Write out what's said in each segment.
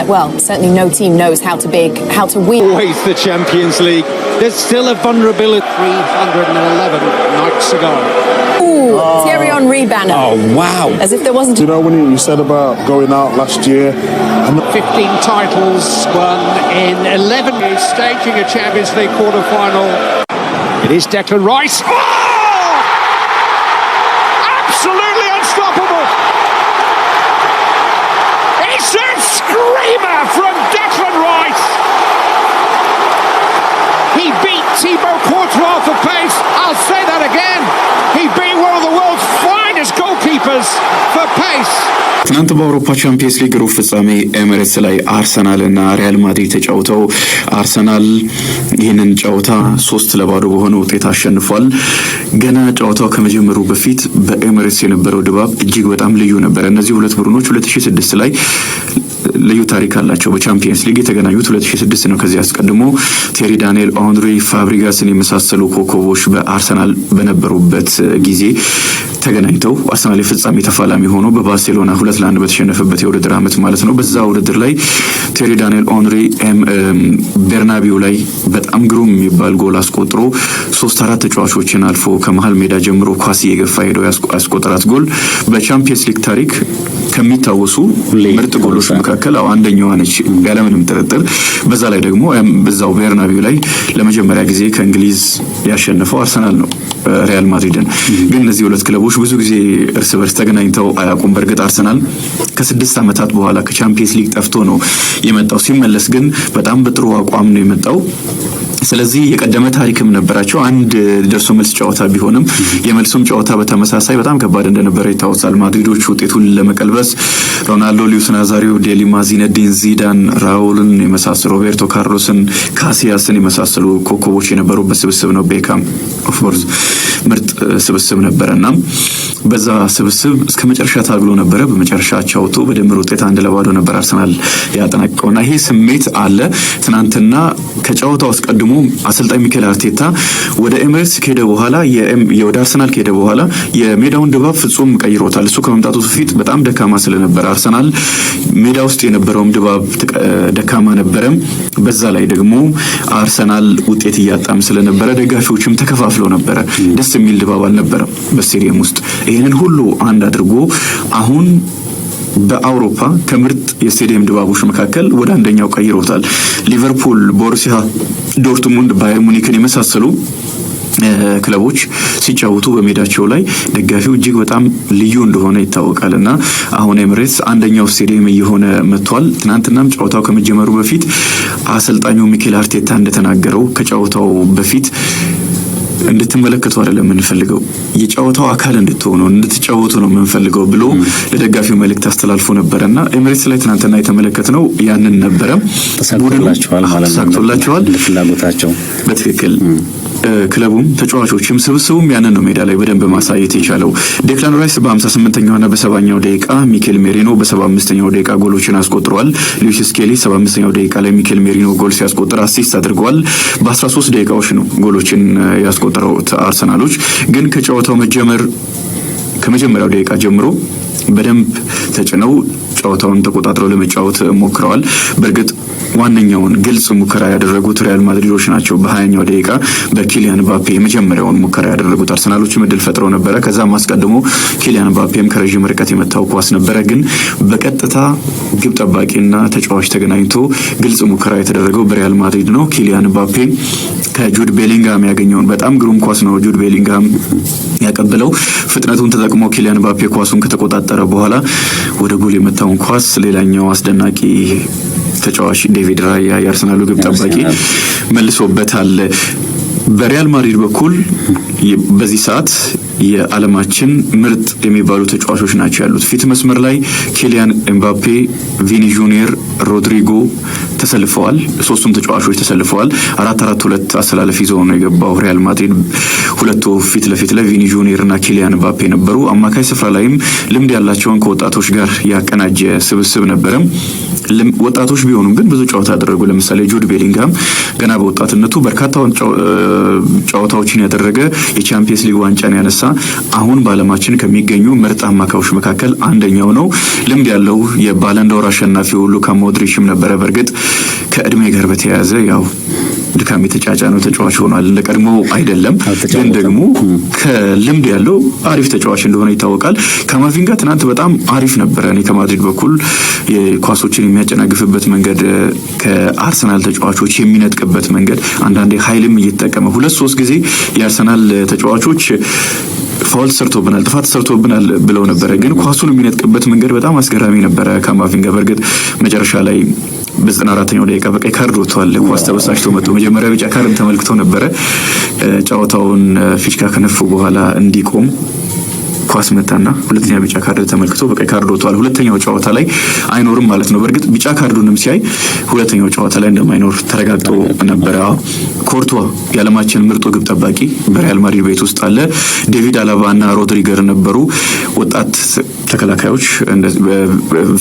well, certainly no team knows how to win. Always the Champions League. There's still a vulnerability. 311 nights ago. Ooh, Thierry Henry banner. Oh, wow. As if there wasn't... You know, when you said about going out last year... 15 titles won in 11 years, staging a Champions League quarter-final. It is Declan Rice. Oh! Absolutely unstoppable. It's a screamer from Declan Rice. He beat Thibaut Courtois for pace. I'll say that again. He beat one of the world's finest goalkeepers for pace. ትናንት በአውሮፓ ቻምፒየንስ ሊግ ሩብ ፍጻሜ ኤሚሬትስ ላይ አርሰናል እና ሪያል ማድሪድ ተጫውተው አርሰናል ይህንን ጨዋታ 3-2 በሆነ ውጤት አሸንፏል። ገና ጨዋታው ከመጀመሩ በፊት በኤሚሬትስ የነበረው ድባብ እጅግ በጣም ልዩ ነበር። እነዚህ ሁለት ቡድኖች 2006 ላይ ልዩ ታሪክ አላቸው። በቻምፒየንስ ሊግ የተገናኙት 2006 ነው። ከዚህ አስቀድሞ ቴሪ ዳንኤል ኦንሪ ፋብሪጋስን የመሳሰሉ ኮከቦች በአርሰናል በነበሩበት ጊዜ ተገናኝተው አርሰናል የፍጻሜ ተፋላሚ ሆኖ በባርሴሎና 2-1 በተሸነፈበት የውድድር ዓመት ማለት ነው። በዛ ውድድር ላይ ቴሪ ዳንኤል ኦንሪ ቤርናቢው ላይ በጣም ግሩም የሚባል ጎል አስቆጥሮ 3-4 ተጫዋቾችን አልፎ ከመሃል ሜዳ ጀምሮ ኳስ እየገፋ ሄዶ ያስቆጠራት ጎል በቻምፒየንስ ሊግ ታሪክ ከሚታወሱ ምርጥ ጎሎች መካከል አንደኛዋ ነች ያለምንም ጥርጥር። በዛ ላይ ደግሞ በዛው ቤርናቢው ላይ ለመጀመሪያ ጊዜ ከእንግሊዝ ያሸነፈው አርሰናል ነው ሪያል ማድሪድን። ግን እነዚህ ሁለት ክለቦች ብዙ ጊዜ እርስ በርስ ተገናኝተው አያውቁም። በእርግጥ አርሰናል ከ6 ዓመታት በኋላ ከቻምፒየንስ ሊግ ጠፍቶ ነው የመጣው። ሲመለስ ግን በጣም በጥሩ አቋም ነው የመጣው። ስለዚህ የቀደመ ታሪክም ነበራቸው። አንድ ደርሶ መልስ ጨዋታ ቢሆንም የመልሱም ጨዋታ በተመሳሳይ በጣም ከባድ እንደነበረ ይታወሳል። ማድሪዶች ውጤቱን ለመቀልበስ ሮናልዶ፣ ሉዊስ ናዛሪዮ፣ ዴሊማ፣ ዚነዲን ዚዳን፣ ራውልን የመሳሰሉ ሮቤርቶ ካርሎስን፣ ካሲያስን የመሳሰሉ ኮከቦች የነበሩበት ስብስብ ነው። ቤካም ኦፍ ኮርስ ምርጥ ስብስብ ነበርና በዛ ስብስብ እስከ መጨረሻ ታግሎ ነበረ። በመጨረሻ ቻውቶ በድምር ውጤት 1-2 ነበር አርሰናል ያጠናቀቀውና ይሄ ስሜት አለ። ትናንትና ከጨዋታው አስቀድሞ አሰልጣኝ ሚኬል አርቴታ ወደ ኤሚሬትስ ከሄደ በኋላ ወደ አርሰናል ከሄደ በኋላ የሜዳውን ድባብ ፍጹም ቀይሮታል። እሱ ከመምጣቱ በፊት በጣም ደካማ ስለነበረ አርሰናል ሜዳ ውስጥ የነበረውም ድባብ ደካማ ነበረ። በዛ ላይ ደግሞ አርሰናል ውጤት እያጣም ስለነበረ ደጋፊዎችም ተከፋፍለው ነበረ። ደስ የሚል ድባብ አልነበረም በስቴዲየም ውስጥ። ይህንን ሁሉ አንድ አድርጎ አሁን በአውሮፓ ከምርጥ የስቴዲየም ድባቦች መካከል ወደ አንደኛው ቀይሮታል። ሊቨርፑል፣ ቦሩሲያ ዶርትሙንድ፣ ባየር ሙኒክን የመሳሰሉ ክለቦች ሲጫወቱ በሜዳቸው ላይ ደጋፊው እጅግ በጣም ልዩ እንደሆነ ይታወቃልና አሁን ኤሚሬትስ አንደኛው ስቴዲየም እየሆነ መጥቷል። ትናንትናም ጨዋታው ከመጀመሩ በፊት አሰልጣኙ ሚኬል አርቴታ እንደተናገረው ከጨዋታው በፊት እንድትመለከቱ አይደለም የምንፈልገው የጨዋታው አካል እንድትሆኑ እንድትጫወቱ ነው የምንፈልገው ብሎ ለደጋፊው መልእክት አስተላልፎ ነበርና ኤሚሬትስ ላይ ትናንትና የተመለከተነው ያንን ነበረ። ተሳክቶላቸዋል ማለት ነው ለፍላጎታቸው በትክክል ክለቡም ተጫዋቾችም ስብስቡም ያንን ነው ሜዳ ላይ በደንብ ማሳየት የቻለው። ዴክላን ራይስ በ58ኛውና በ70ኛው ደቂቃ፣ ሚኬል ሜሪኖ በ75ኛው ደቂቃ ጎሎችን አስቆጥሯል። ሉዊስ ስኬሊ 75ኛው ደቂቃ ላይ ሚኬል ሜሪኖ ጎል ሲያስቆጥር አሲስት አድርጓል። በ13 ደቂቃዎች ነው ጎሎችን ያስቆጠረው አርሰናሎች። ግን ከጨዋታው ከመጀመሪያው ደቂቃ ጀምሮ በደንብ ተጭነው ጨዋታውን ተቆጣጥረው ለመጫወት ሞክረዋል። በእርግጥ ዋነኛውን ግልጽ ሙከራ ያደረጉት ሪያል ማድሪዶች ናቸው። በ20ኛው ደቂቃ በኪሊያን ምባፔ የመጀመሪያውን ሙከራ ያደረጉት አርሰናሎችም እድል ፈጥረው ነበረ። ከዛም አስቀድሞ ኪሊያን ምባፔም ከረጅም ርቀት የመታው ኳስ ነበረ። ግን በቀጥታ ግብ ጠባቂና ተጫዋች ተገናኝቶ ግልጽ ሙከራ የተደረገው በሪያል ማድሪድ ነው። ኪሊያን ምባፔ ከጁድ ቤሊንጋም ያገኘውን በጣም ግሩም ኳስ ነው ጁድ ቤሊንጋም ያቀበለው። ፍጥነቱን ተጠቅሞ ኪሊያን ምባፔ ኳሱን ከተቆጣጠረ በኋላ ወደ ጎል የመታውን ኳስ ሌላኛው አስደናቂ ተጫዋች ዴቪድ ራያ የአርሰናሉ ግብ ጠባቂ መልሶበታል። በሪያል ማድሪድ በኩል በዚህ ሰዓት የዓለማችን ምርጥ የሚባሉ ተጫዋቾች ናቸው ያሉት። ፊት መስመር ላይ ኪሊያን ኤምባፔ፣ ቪኒ ጁኒየር፣ ሮድሪጎ ተሰልፈዋል። ሶስቱም ተጫዋቾች ተሰልፈዋል። 4-4-2 አሰላለፍ ይዘው ነው የገባው ሪያል ማድሪድ። ሁለቱ ፊት ለፊት ላይ ቪኒ ጁኒየር እና ኪሊያን ኤምባፔ ነበሩ። አማካይ ስፍራ ላይም ልምድ ያላቸውን ከወጣቶች ጋር ያቀናጀ ስብስብ ነበረ። ወጣቶች ቢሆኑም ግን ብዙ ጨዋታ ያደረጉ። ለምሳሌ ጁድ ቤሊንጋም ገና በወጣትነቱ በርካታ ጨዋታዎችን ያደረገ የቻምፒየንስ ሊግ ዋንጫን ያነሳ አሁን በዓለማችን ከሚገኙ ምርጥ አማካዮች መካከል አንደኛው ነው። ልምድ ያለው የባለንዶር አሸናፊው ሉካ ሞድሪችም ነበረ። በእርግጥ ከእድሜ ጋር በተያያዘ ያው ድካም የተጫጫነው ተጫዋች ሆኗል። እንደቀድሞ አይደለም፣ ግን ደግሞ ከልምድ ያለው አሪፍ ተጫዋች እንደሆነ ይታወቃል። ካማቪንጋ ትናንት በጣም አሪፍ ነበረ። እኔ ከማድሪድ በኩል የኳሶችን የሚያጨናግፍበት መንገድ፣ ከአርሰናል ተጫዋቾች የሚነጥቅበት መንገድ፣ አንዳንዴ ኃይልም እየተጠቀመ 2-3 ጊዜ የአርሰናል ተጫዋቾች ፋውል ሰርቶብናል፣ ጥፋት ሰርቶብናል ብለው ነበረ። ግን ኳሱን የሚነጥቅበት መንገድ በጣም አስገራሚ ነበረ ካማቪንጋ። በእርግጥ መጨረሻ ላይ በ94ኛው ደቂቃ በቀይ ካርድ ወጥቷል። ኳስ ተበሳጭቶ መጥቶ መጀመሪያ ቢጫ ካርድ ተመልክቶ ነበረ። ጨዋታውን ፊሽካ ከነፉ በኋላ እንዲቆም ኳስ መታና ሁለተኛ ቢጫ ካርድ ተመልክቶ በቀይ ካርድ ወጥቷል። ሁለተኛው ጨዋታ ላይ አይኖርም ማለት ነው። በእርግጥ ቢጫ ካርዱንም ሲያይ ሁለተኛው ጨዋታ ላይ እንደማይኖር ተረጋግጦ ነበረ። ኮርቷ የዓለማችን ምርጡ ግብ ጠባቂ በሪያል ማድሪድ ቤት ውስጥ አለ። ዴቪድ አላባና ሮድሪገር ነበሩ ወጣት ተከላካዮች።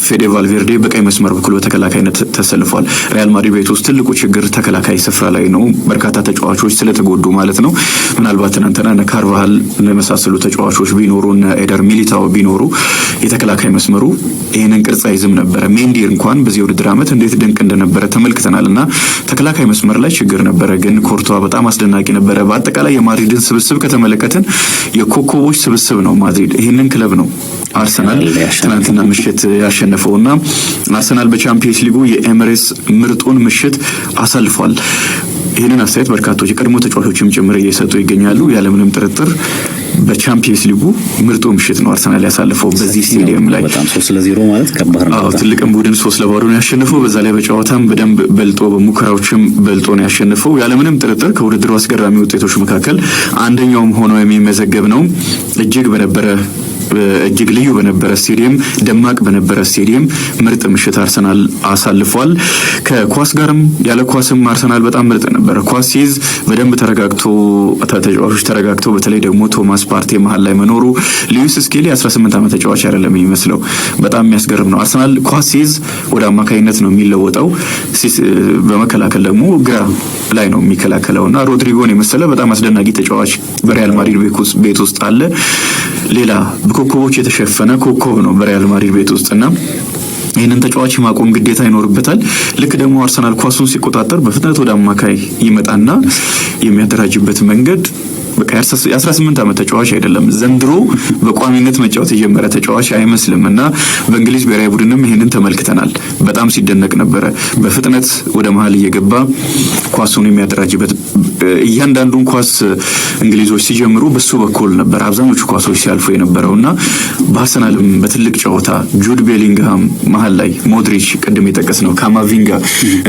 ፌዴ ቫልቬርዴ በቀይ መስመር በኩል በተከላካይነት ተሰልፏል። ሪያል ማድሪድ ቤት ውስጥ ትልቁ ችግር ተከላካይ ስፍራ ላይ ነው፣ በርካታ ተጫዋቾች ስለተጎዱ ማለት ነው። ምናልባት ትናንትና ካርቫሃል ለመሳሰሉ ተጫዋቾች ቢኖሩ ኤደር ሚሊታው ቢኖሩ የተከላካይ መስመሩ ይሄንን ቅርጽ አይዝም ነበረ። ሜንዲ እንኳን በዚህ ውድድር ዓመት እንዴት ድንቅ እንደነበረ ተመልክተናልና ተከላካይ መስመር ላይ ችግር ነበረ። ግን ኮርቷ በጣም አስደናቂ ነበረ። በአጠቃላይ የማድሪድን ስብስብ ከተመለከትን የኮከቦች ስብስብ ነው። ማድሪድ ይሄንን ክለብ ነው አርሰናል ትናንትና ምሽት ያሸነፈውና አርሰናል በቻምፒየንስ ሊጉ የኤሚሬትስ ምርጡን ምሽት አሳልፏል። ይህንን አስተያየት በርካቶች የቀድሞ ተጫዋቾችም ጭምር እየሰጡ ይገኛሉ። ያለምንም ጥርጥር በቻምፒየንስ ሊጉ ምርጡ ምሽት ነው አርሰናል ያሳለፈው በዚህ ስቴዲየም ላይ። በጣም 3-0 ማለት ከባድ ነው። ትልቅም ቡድን 3-0 ነው ያሸነፈው። በዛ ላይ በጨዋታም በደንብ በልጦ በሙከራዎችም በልጦ ነው ያሸነፈው። ያለምንም ጥርጥር ከውድድሩ አስገራሚ ውጤቶች መካከል አንደኛውም ሆኖ የሚመዘገብ ነው። እጅግ ልዩ በነበረ ስቴዲየም፣ ደማቅ በነበረ ስቴዲየም ምርጥ ምሽት አርሰናል አሳልፏል። ከኳስ ጋርም ያለ ኳስም አርሰናል በጣም ምርጥ ነበር። ኳስ ሲይዝ በደንብ ተረጋግቶ ተጫዋቾች ተረጋግተው፣ በተለይ ደግሞ ቶማስ ፓርቴ መሀል ላይ መኖሩ ሉዊስ ስኬሊ 18 ዓመት ተጫዋች አይደለም የሚመስለው። በጣም የሚያስገርም ነው። አርሰናል ኳስ ሲይዝ ወደ አማካይነት ነው የሚለወጠው። በመከላከል ደግሞ ግራ ላይ ነው የሚከላከለውና ሮድሪጎን የመሰለ በጣም አስደናቂ ተጫዋች በሪያል ማድሪድ ቤት ውስጥ አለ። ሌላ በኮከቦች የተሸፈነ ኮከብ ነው በሪያል ማድሪድ ቤት ውስጥና ይህንን ተጫዋች ማቆም ግዴታ ይኖርበታል። ልክ ደግሞ አርሰናል ኳሱን ሲቆጣጠር በፍጥነት ወደ አማካይ ይመጣና የሚያደራጅበት መንገድ በቃ 18 ዓመት ተጫዋች አይደለም። ዘንድሮ በቋሚነት መጫወት የጀመረ ተጫዋች አይመስልምና በእንግሊዝ ብሔራዊ ቡድንም ይሄንን ተመልክተናል። በጣም ሲደነቅ ነበረ። በፍጥነት ወደ መሀል እየገባ ኳሱን የሚያደራጅበት እያንዳንዱን ኳስ እንግሊዞች ሲጀምሩ በሱ በኩል ነበር አብዛኞቹ ኳሶች ሲያልፉ የነበረውና በአርሰናልም በትልቅ ጨዋታ ጁድ ቤሊንግሃም መሀል ላይ፣ ሞድሪች ቅድም የጠቀስነው ካማቪንጋ፣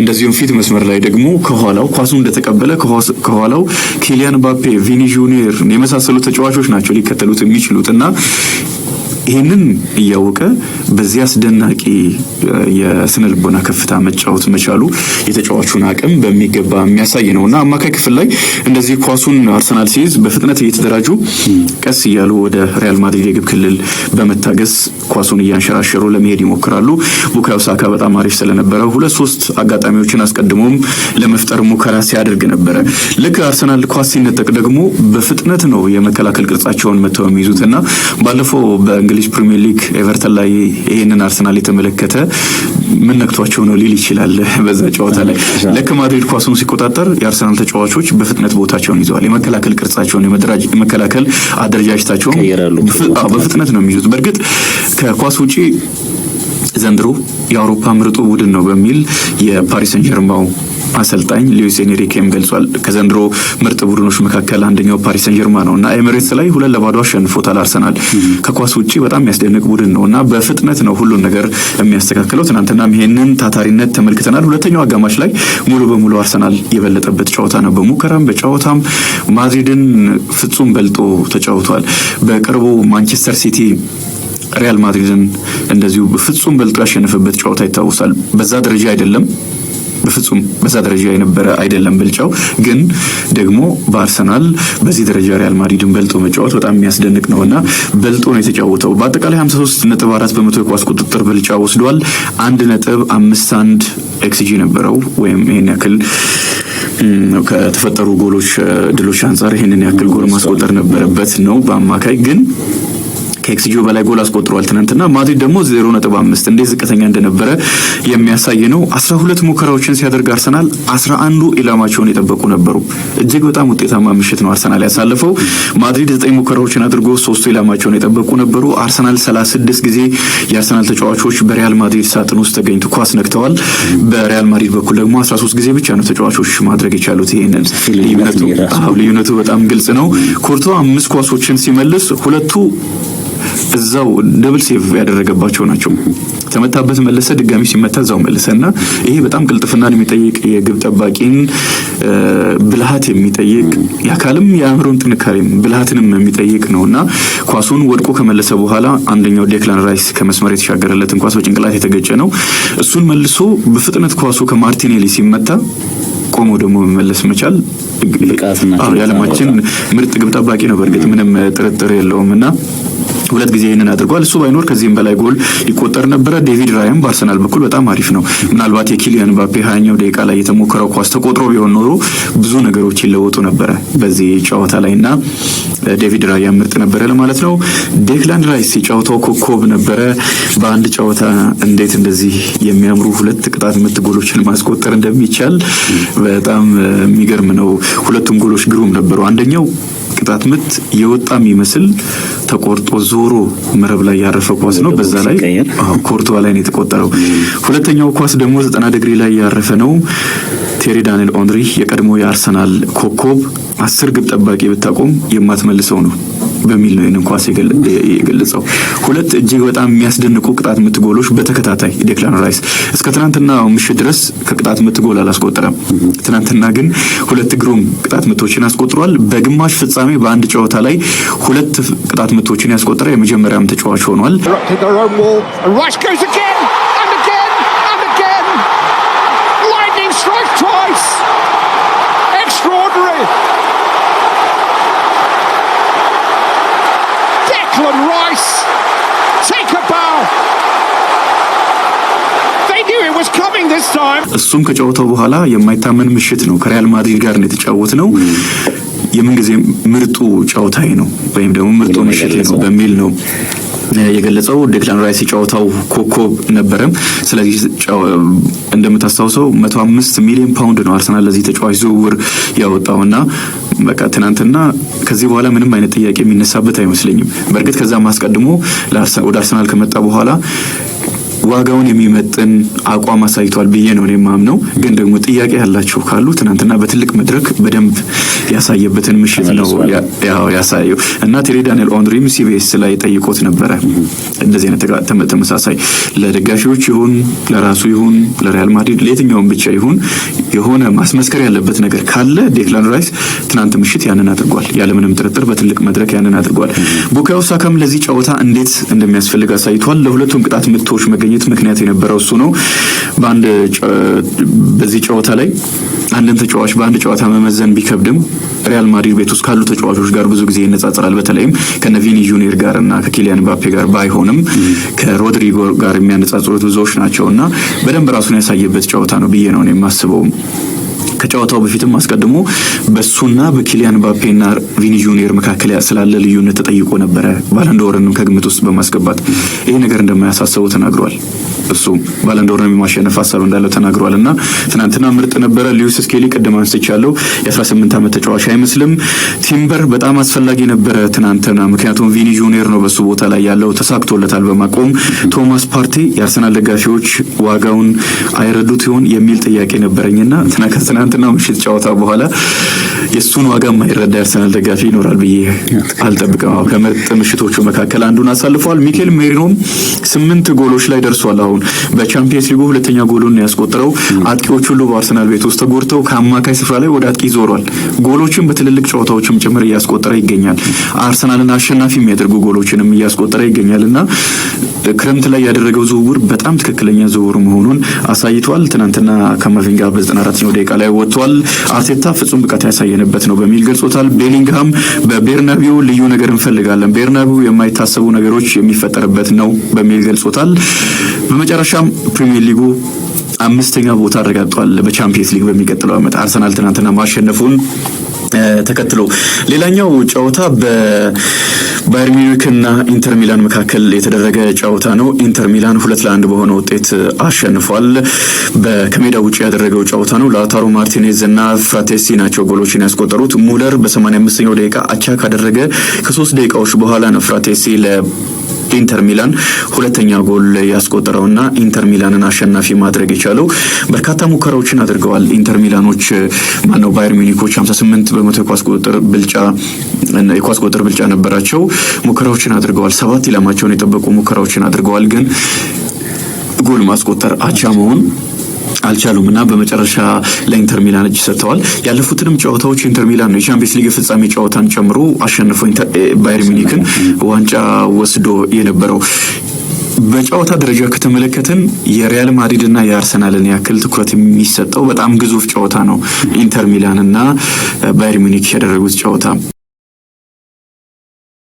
እንደዚሁም ፊት መስመር ላይ ደግሞ ከኋላው ኳሱን እንደተቀበለ ከኋላው ኪሊያን ምባፔ፣ ቪኒ ጁኒየር የመሳሰሉ ተጫዋቾች ናቸው ሊከተሉት የሚችሉትና ይህንን እያወቀ በዚህ አስደናቂ የስነ ልቦና ከፍታ መጫወት መቻሉ የተጫዋቹን አቅም በሚገባ የሚያሳይ ነውና አማካይ ክፍል ላይ እንደዚህ ኳሱን አርሰናል ሲይዝ በፍጥነት እየተደራጁ ቀስ እያሉ ወደ ሪያል ማድሪድ የግብ ክልል በመታገስ ኳሱን እያንሸራሸሩ ለመሄድ ይሞክራሉ። ቡካዮ ሳካ በጣም አሪፍ ስለነበረ 2-3 አጋጣሚዎችን አስቀድሞም ለመፍጠር ሙከራ ሲያደርግ ነበረ። ልክ አርሰናል ኳስ ሲነጠቅ ደግሞ በፍጥነት ነው የመከላከል ቅርጻቸውን መተው የሚይዙትና ባለፈው በእንግሊዝ ፕሪሚየር ሊግ ኤቨርተን ላይ ይሄንን አርሰናል የተመለከተ ምን ነክቷቸው ነው ሊል ይችላል። በዛ ጨዋታ ላይ ልክ ማድሪድ ኳሱን ሲቆጣጠር የአርሰናል ተጫዋቾች በፍጥነት ቦታቸውን ይዘዋል። የመከላከል ቅርጻቸውን የመከላከል አደረጃጀታቸውን በፍጥነት ነው የሚይዙት። በእርግጥ ከኳስ ውጪ ዘንድሮ የአውሮፓ ምርጡ ቡድን ነው በሚል የፓሪስ ሰን ጀርማው አሰልጣኝ ሉዊስ ኤንሪኬም ገልጿል። ከዘንድሮ ምርጥ ቡድኖች መካከል አንደኛው ፓሪስ ሰን ጀርማ ነውና ኤሚሬትስ ላይ 2-0 አሸንፎታል አርሰናል። ከኳስ ውጪ በጣም የሚያስደንቅ ቡድን ነውና በፍጥነት ነው ሁሉን ነገር የሚያስተካክለው። ትናንትናም ይሄንን ታታሪነት ተመልክተናል። ሁለተኛው አጋማሽ ላይ ሙሉ በሙሉ አርሰናል የበለጠበት ጨዋታ ነው። በሙከራም በጨዋታም ማድሪድን ፍጹም በልጦ ተጫውቷል። በቅርቡ ማንቸስተር ሲቲ ሪያል ማድሪድን እንደዚሁ በፍጹም በልጦ ያሸነፈበት ጨዋታ ይታወሳል። በዛ ደረጃ አይደለም፣ በፍጹም በዛ ደረጃ የነበረ አይደለም ብልጫው። ግን ደግሞ በአርሰናል በዚህ ደረጃ ሪያል ማድሪድን በልጦ መጫወት በጣም የሚያስደንቅ ነውና በልጦ ነው የተጫወተው። በአጠቃላይ 53.4% የኳስ ቁጥጥር ብልጫ ወስዷል። 1.51 ኤክስጂ ነበረው ወይም ይሄን ያክል ከተፈጠሩ ጎሎች ድሎች አንፃር ይሄንን ያክል ጎል ማስቆጠር ነበረበት ነው በአማካይ ግን ከኤክስጂው በላይ ጎል አስቆጥሯል ትናንትና። ማድሪድ ደግሞ 0.5 እንዴት ዝቅተኛ እንደነበረ የሚያሳይ ነው። 12 ሙከራዎችን ሲያደርግ አርሰናል 11ዱ ኢላማቸውን የጠበቁ ነበሩ። እጅግ በጣም ውጤታማ ምሽት ነው አርሰናል ያሳለፈው። ማድሪድ 9 ሙከራዎችን አድርጎ 3ቱ ኢላማቸውን የጠበቁ ነበሩ። አርሰናል 36 ጊዜ የአርሰናል ተጫዋቾች በሪያል ማድሪድ ሳጥን ውስጥ ተገኝቶ ኳስ ነክተዋል። በሪያል ማድሪድ በኩል ደግሞ 13 ጊዜ ብቻ ነው ተጫዋቾች ማድረግ የቻሉት። ይሄንን ልዩነቱ በጣም ግልጽ ነው። ኮርቶ 5 ኳሶችን ሲመልስ 2ቱ እዛው ደብል ሴቭ ያደረገባቸው ናቸው። ተመታበት መለሰ፣ ድጋሚ ሲመታ እዛው መለሰና ይሄ በጣም ቅልጥፍናን የሚጠይቅ የግብ ጠባቂን ብልሃት የሚጠይቅ የአካልም የአእምሮን ጥንካሬም ብልሃትንም የሚጠይቅ ነውና ኳሱን ወድቆ ከመለሰ በኋላ አንደኛው ዴክላን ራይስ ከመስመር የተሻገረለትን ኳስ በጭንቅላት የተገጨ ነው። እሱን መልሶ በፍጥነት ኳሱ ከማርቲኔሊ ሲመታ ቆሞ ደግሞ መመለስ መቻል የዓለማችን ምርጥ ግብ ጠባቂ ነው። በእርግጥ ምንም ጥርጥር የለውምና 2 ጊዜ ይሄንን አድርጓል። እሱ ባይኖር ከዚህም በላይ ጎል ይቆጠር ነበረ። ዴቪድ ራያም በአርሰናል በኩል በጣም አሪፍ ነው። ምናልባት የኪሊያን ምባፔ 20ኛው ደቂቃ ላይ የተሞከረው ኳስ ተቆጥሮ ቢሆን ኖሮ ብዙ ነገሮች ይለወጡ ነበረ በዚህ ጨዋታ ላይና ዴቪድ ራያ ምርጥ ነበረ ለማለት ነው። ዴክላን ራይስ የጨዋታው ኮከብ ነበረ። በአንድ ጨዋታ እንዴት እንደዚህ የሚያምሩ 2 ቅጣት ምት ጎሎችን ማስቆጠር እንደሚቻል በጣም የሚገርም ነው። 2ቱም ጎሎች ግሩም ነበሩ። አንደኛው ቅጣት ምት የወጣ የሚመስል ተቆርጦ ዞሮ መረብ ላይ ያረፈ ኳስ ነው። በዛ ላይ ኮርቷ ላይ ነው የተቆጠረው። ሁለተኛው ኳስ ደግሞ 90 ዲግሪ ላይ ያረፈ ነው። ቴሪ ዳንኤል ኦንሪ የቀድሞ የአርሰናል ኮከብ 10 ግብ ጠባቂ ብታቆም የማትመልሰው ነው በሚል ነው ይህንን ኳስ የገለጸው። 2 እጅግ በጣም የሚያስደንቁ ቅጣት ምት ጎሎች በተከታታይ ዴክላን ራይስ እስከ ትናንትና ምሽት ድረስ ከቅጣት ምት ጎል አላስቆጠረም። ትናንትና ግን 2 ግሩም ቅጣት ምቶችን አስቆጥሯል። በግማሽ ፍጻሜ በአንድ ጨዋታ ላይ 2 ቅጣት ምቶችን ያስቆጠረ የመጀመሪያም ተጫዋች ሆኗል። እሱም ከጨዋታው በኋላ የማይታመን ምሽት ነው። ከሪያል ማድሪድ ጋር ነው የተጫወት ነው። የምንጊዜ ምርጡ ጨዋታዬ ነው ወይም ደግሞ ምርጡ ምሽት ነው በሚል ነው የገለጸው። ዴክላን ራይስ የጨዋታው ኮከብ ነበረ። ስለዚህ እንደምታስታውሰው 105 ሚሊዮን ፓውንድ ነው አርሰናል ለዚህ ተጫዋች ዝውውር ያወጣውና በቃ ትናንትና ከዚህ በኋላ ምንም አይነት ጥያቄ የሚነሳበት አይመስለኝም። በእርግጥ ከዛም አስቀድሞ ወደ አርሰናል ከመጣ በኋላ ዋጋውን የሚመጥን አቋም አሳይቷል ብዬ ነው የማምነው። ግን ደግሞ ጥያቄ ያላቸው ካሉ ትናንትና በትልቅ መድረክ በደንብ ያሳየበትን ምሽት ነው ያሳየው እና ቴሪ ዳንኤል ኦንሪም ሲቢኤስ ላይ ጠይቆት ነበረ። እንደዚህ አይነት ተመሳሳይ ለደጋፊዎች ይሁን ለራሱ ይሁን ለሪያል ማድሪድ ለየትኛውም ብቻ ይሁን የሆነ ማስመስከር ያለበት ነገር ካለ ዴክላን ራይስ ትናንት ምሽት ያንን አድርጓል። ያለምንም ጥርጥር በትልቅ መድረክ ያንን አድርጓል። ቡካዮ ሳካም ለዚህ ጨዋታ እንዴት እንደሚያስፈልግ አሳይቷል። ለሁለቱም ቅጣት ምቶች መገኘት ምክንያት የነበረው እሱ ነው። በዚህ ጨዋታ ላይ አንድን ተጫዋች በአንድ ጨዋታ መመዘን ቢከብድም ሪያል ማድሪድ ቤት ውስጥ ካሉ ተጫዋቾች ጋር ብዙ ጊዜ ይነጻጸራል። በተለይም ከቪኒ ጁኒየር ጋር እና ከኪሊያን ምባፔ ጋር ባይሆንም ከሮድሪጎ ጋር የሚያነጻጽሩት ብዙዎች ናቸውና በደንብ ራሱን ያሳየበት ጨዋታ ነው ብዬ ነው የማስበው። ከጨዋታው በፊትም አስቀድሞ በሱና በኪሊያን ምባፔና ቪኒ ጁኒየር መካከል ስላለ ልዩነት ተጠይቆ ነበረ። ባለንዶርንም ከግምት ውስጥ በማስገባት ይሄ ነገር እንደማያሳስበው ተናግሯል። እሱ ባለንዶርን የማሸነፍ ሀሳብ እንዳለው ተናግሯልና ትናንትና ምርጥ ነበረ። ሉዊስ ስኬሊ ቅድም አንስቻለሁ የ18 ዓመት ተጫዋች አይመስልም። ቲምበር በጣም አስፈላጊ ነበረ ትናንትና፣ ምክንያቱም ቪኒ ጁኒየር ነው በሱ ቦታ ላይ ያለው፣ ተሳክቶለታል በማቆም። ቶማስ ፓርቲ የአርሰናል ደጋፊዎች ዋጋውን አይረዱት ይሆን የሚል ጥያቄ ነበረኝና ከትናንትና ምሽት ጨዋታ በኋላ የሱን ዋጋ የማይረዳ የአርሰናል ደጋፊ ይኖራል ብዬ አልጠብቅም። ከምርጥ ምሽቶቹ መካከል አንዱን አሳልፏል። ሚኬል ሜሪኖም 8 ጎሎች ላይ ደርሷል። አሁን በቻምፒየንስ ሊጉ ሁለተኛ ጎሉን ያስቆጠረው። አጥቂዎች ሁሉ በአርሰናል ቤት ውስጥ ተጎድተው ከአማካይ ስፍራ ላይ ወደ አጥቂ ዞሯል። ጎሎችን በትልልቅ ጨዋታዎችም ጭምር እያስቆጠረ ይገኛል። አርሰናልን አሸናፊ የሚያደርጉ ጎሎችንም እያስቆጠረ ይገኛልና ክረምት ላይ ያደረገው ዝውውር በጣም ትክክለኛ ዝውውር መሆኑን አሳይቷል። ትናንትና ካማቪንጋ በ94ኛው ደቂቃ ላይ ወጥቷል። አርቴታ ፍጹም ብቃት ያሳየንበት ነው በሚል ገልጾታል። ቤሊንግሃም በቤርናቢው ልዩ ነገር እንፈልጋለን፣ ቤርናቢው የማይታሰቡ ነገሮች የሚፈጠርበት ነው በሚል ገልጾታል። በመጨረሻም ፕሪሚየር ሊጉ አምስተኛ ቦታ አረጋግጧል በቻምፒየንስ ሊግ በሚቀጥለው ዓመት አርሰናል ትናንትና ማሸነፉን ተከትሎ ሌላኛው ጨዋታ በባየር ሚዩኒክና ኢንተር ሚላን መካከል የተደረገ ጨዋታ ነው። ኢንተር ሚላን 2-1 በሆነ ውጤት አሸንፏል። ከሜዳ ውጪ ያደረገው ጨዋታ ነው። ላውታሮ ማርቲኔዝ እና ፍራቴሲ ናቸው ጎሎችን ያስቆጠሩት። ሙለር በ85ኛው ደቂቃ አቻ ካደረገ ከ3 ደቂቃዎች በኋላ ነው ፍራቴሲ ኢንተር ሚላን ሁለተኛ ጎል ያስቆጠረውና ኢንተር ሚላንን አሸናፊ ማድረግ የቻለው። በርካታ ሙከራዎችን አድርገዋል ኢንተር ሚላኖች ባየር ሚዩኒኮች 58% የኳስ ቁጥጥር ብልጫ ነበራቸው። ሙከራዎችን አድርገዋል። 7 ኢላማቸውን የጠበቁ ሙከራዎችን አድርገዋል። ግን ጎል ማስቆጠር አቻ መሆን አልቻሉምና በመጨረሻ ለኢንተር ሚላን እጅ ሰጥተዋል። ያለፉትንም ጨዋታዎች ኢንተር ሚላን የቻምፒየንስ ሊግ ፍጻሜ ጨዋታን ጨምሮ አሸንፎ ባየር ሚዩኒክን ዋንጫ ወስዶ የነበረው። በጨዋታ ደረጃ ከተመለከትን የሪያል ማድሪድ እና የአርሰናልን ያክል ትኩረት የሚሰጠው በጣም ግዙፍ ጨዋታ ነው ኢንተር ሚላን እና ባየር ሚዩኒክ ያደረጉት ጨዋታ።